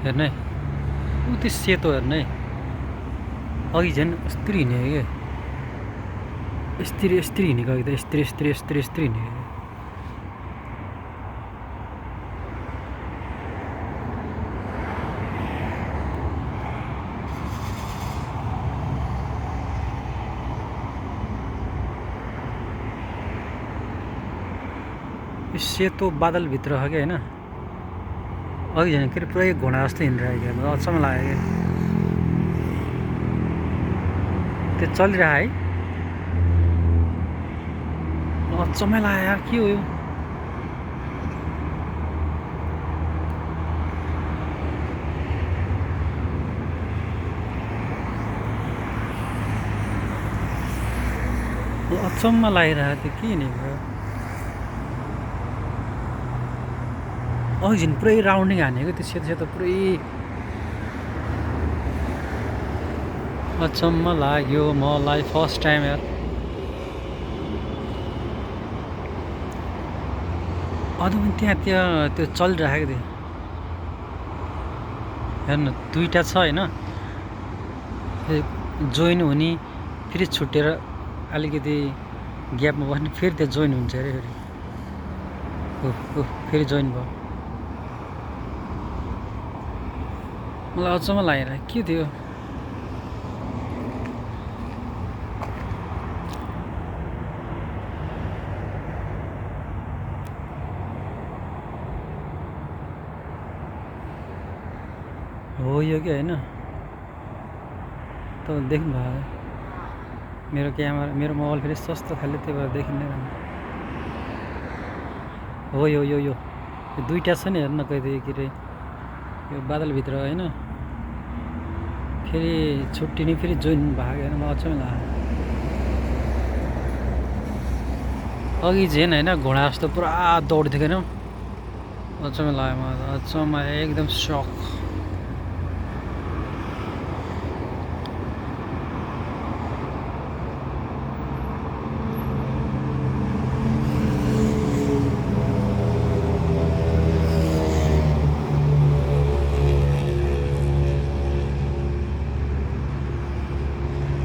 हेर्नु है ऊ त्यो सेतो हेर्नु है अघि झन् यस्तरी हिँडेको क्या यस्तरी यस्तरी हिँडेको अघि त यस्तरी यस्तरी यस्तरी यस्तरी हिँडेको यो सेतो बादलभित्र हो क्या होइन अघि झन् के अरे पुरै घोडा जस्तो हिँडिरहेको क्या मलाई अचम्म लाग्यो क्या त्यो चलिरह है अचम्मै लाग्यो यार के हो यो अचम्म लागिरहेको थियो के हिँडेको अघि झन् पुरै राउन्डिङ हानेको त्यो सेतो सेतो पुरै अचम्म लाग्यो मलाई फर्स्ट टाइम यार अझ पनि त्यहाँ त्यो चलिरहेको थियो हेर्नु दुईवटा छ होइन जोइन हुने फेरि छुटेर अलिकति ग्यापमा बस्ने फेरि त्यो जोइन हुन्छ अरे फेरि फेरि जोइन भयो मलाई अचम्म लागेर के थियो हो यो क्या होइन त देख्नु भयो मेरो क्यामेरा मेरो मोबाइल फेरि सस्तो खाले त्यही भएर देखिँदैन हो यो यो यो दुईवटा छ नि हेर्न कहिले के अरे यो बादलभित्र होइन फेरि छुट्टिने फेरि जोइन भएको होइन मलाई अचम्म लाग्यो अघि झेन होइन घोडा जस्तो पुरा दौड्थ्यो क्या अचम्म लाग्यो मलाई अचम्म एकदम सक